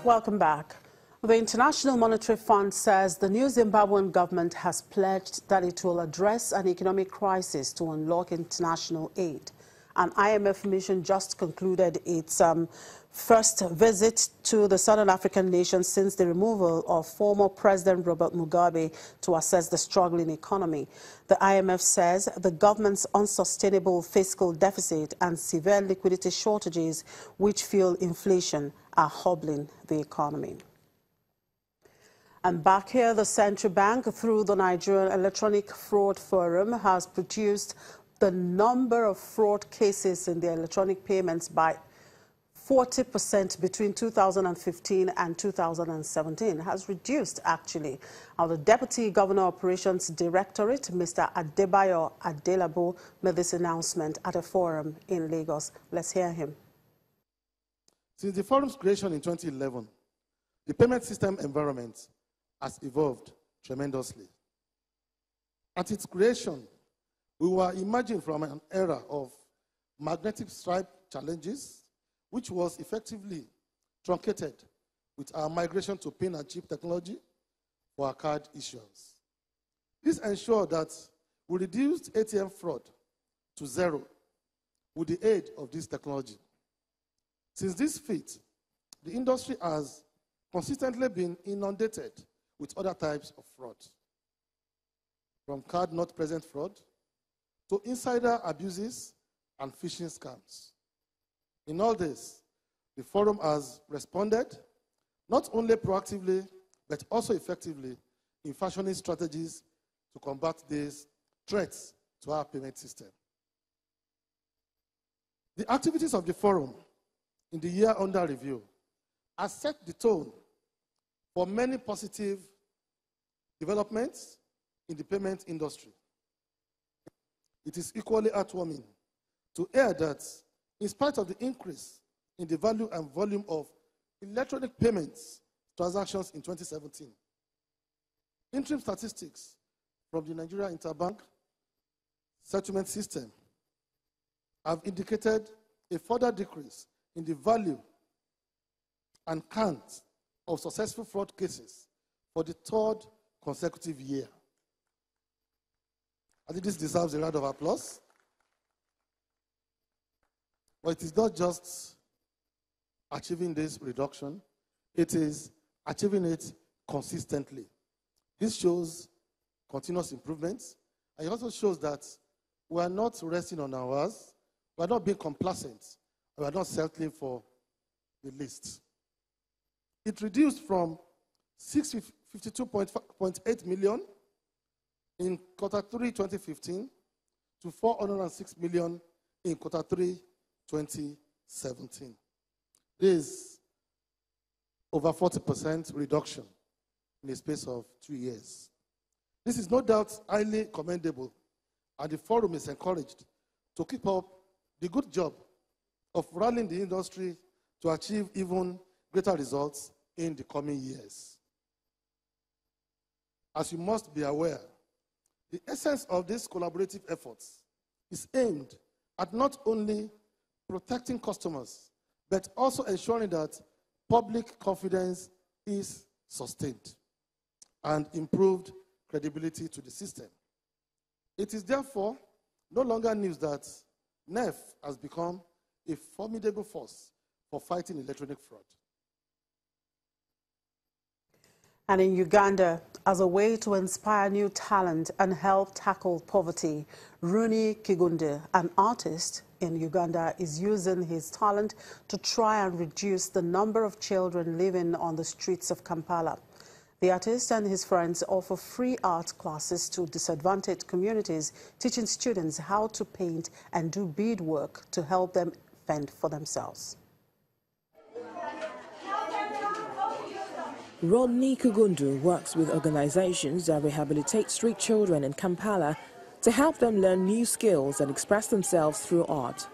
Welcome back. The International Monetary Fund says the new Zimbabwean government has pledged that it will address an economic crisis to unlock international aid. An IMF mission just concluded its first visit to the Southern African nation since the removal of former President Robert Mugabe to assess the struggling economy. The IMF says the government's unsustainable fiscal deficit and severe liquidity shortages, which fuel inflation, are hobbling the economy. And back here, the central bank, through the Nigerian Electronic Fraud Forum, has produced the number of fraud cases in the electronic payments by 40% between 2015 and 2017, has reduced actually. Now, the Deputy Governor Operations Directorate, Mr. Adebayo Adelabo, made this announcement at a forum in Lagos. Let's hear him. Since the forum's creation in 2011, the payment system environment has evolved tremendously. At its creation, we were emerging from an era of magnetic stripe challenges, which was effectively truncated with our migration to pin and chip technology for our card issuance. This ensured that we reduced ATM fraud to zero with the aid of this technology. Since this feat, the industry has consistently been inundated with other types of fraud, from card not present fraud to insider abuses and phishing scams. In all this, the forum has responded not only proactively, but also effectively in fashioning strategies to combat these threats to our payment system. The activities of the forum in the year under review has set the tone for many positive developments in the payment industry. It is equally heartwarming to hear that in spite of the increase in the value and volume of electronic payments transactions in 2017, interim statistics from the Nigeria Interbank Settlement System have indicated a further decrease in the value and count of successful fraud cases for the third consecutive year. I think this deserves a round of applause. But it is not just achieving this reduction, it is achieving it consistently. This shows continuous improvements, and it also shows that we are not resting on our oars, we are not being complacent, we are not settling for the least. It reduced from 652.8 million in Q3 2015 to 406 million in Q3 2017. This is over 40% reduction in the space of 2 years. This is no doubt highly commendable, and the forum is encouraged to keep up the good job of rallying the industry to achieve even greater results in the coming years. As you must be aware, the essence of these collaborative efforts is aimed at not only protecting customers, but also ensuring that public confidence is sustained and improved credibility to the system. It is therefore no longer news that NEF has become a formidable force for fighting electronic fraud. And in Uganda, as a way to inspire new talent and help tackle poverty, Rooney Kigunde, an artist in Uganda, is using his talent to try and reduce the number of children living on the streets of Kampala. The artist and his friends offer free art classes to disadvantaged communities, teaching students how to paint and do beadwork to help them fend for themselves. Rodney Kugundu works with organizations that rehabilitate street children in Kampala to help them learn new skills and express themselves through art.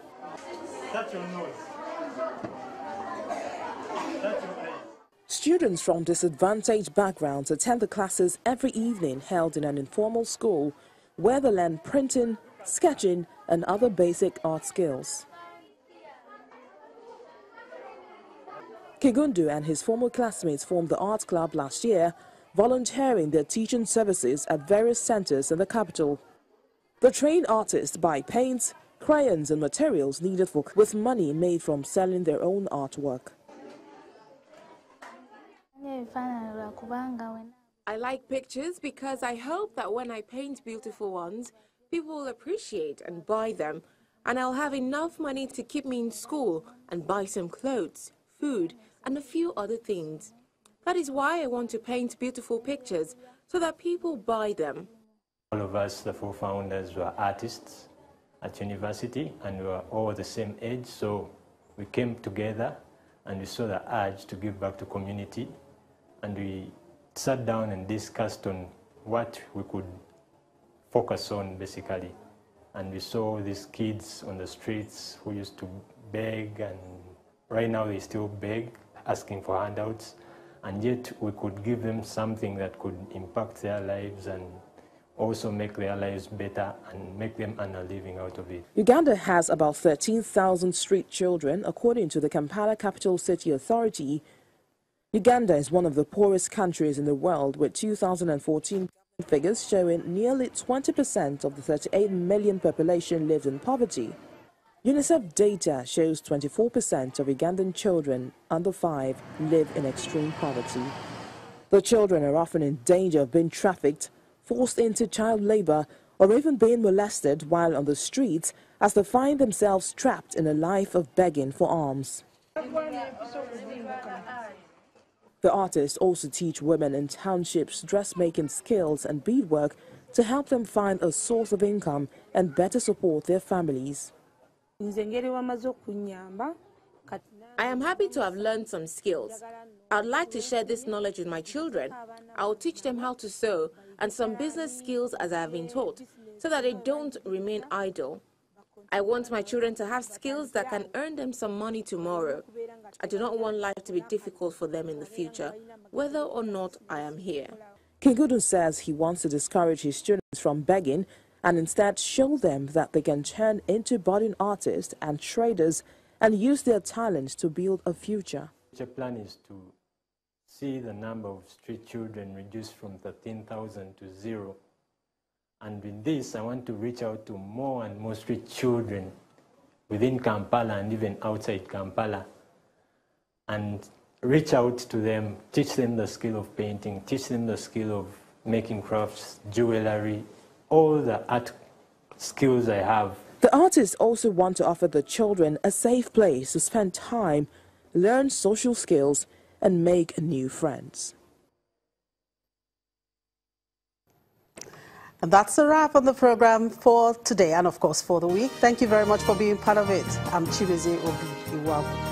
Students from disadvantaged backgrounds attend the classes every evening held in an informal school where they learn printing, sketching and other basic art skills. Kigundu and his former classmates formed the art club last year, volunteering their teaching services at various centers in the capital. The trained artists buy paints, crayons and materials needed for with money made from selling their own artwork. I like pictures because I hope that when I paint beautiful ones, people will appreciate and buy them, and I'll have enough money to keep me in school and buy some clothes, food, and a few other things. That is why I want to paint beautiful pictures, so that people buy them. All of us, the four founders, were artists at university, and we were all the same age, so we came together and we saw the urge to give back to community, and we sat down and discussed on what we could focus on, basically. And we saw these kids on the streets who used to beg, and right now they still beg, asking for handouts, and yet we could give them something that could impact their lives and also make their lives better and make them earn a living out of it. Uganda has about 13,000 street children, according to the Kampala Capital City Authority. Uganda is one of the poorest countries in the world, with 2014 figures showing nearly 20% of the 38 million population lived in poverty. UNICEF data shows 24% of Ugandan children under 5 live in extreme poverty. The children are often in danger of being trafficked, forced into child labor, or even being molested while on the streets, as they find themselves trapped in a life of begging for alms. The artists also teach women in townships dressmaking skills and beadwork to help them find a source of income and better support their families. I am happy to have learned some skills. I'd like to share this knowledge with my children. I will teach them how to sew and some business skills as I have been taught, so that they don't remain idle. I want my children to have skills that can earn them some money tomorrow. I do not want life to be difficult for them in the future, whether or not I am here. Kingudu says he wants to discourage his students from begging and instead show them that they can turn into budding artists and traders and use their talents to build a future. The plan is to see the number of street children reduced from 13,000 to 0. And with this, I want to reach out to more and more street children within Kampala and even outside Kampala, and reach out to them, teach them the skill of painting, teach them the skill of making crafts, jewelry, all the art skills I have. The artists also want to offer the children a safe place to spend time, learn social skills, and make new friends. And that's a wrap on the program for today and, of course, for the week. Thank you very much for being part of it. I'm Chibueze Obi. You're welcome.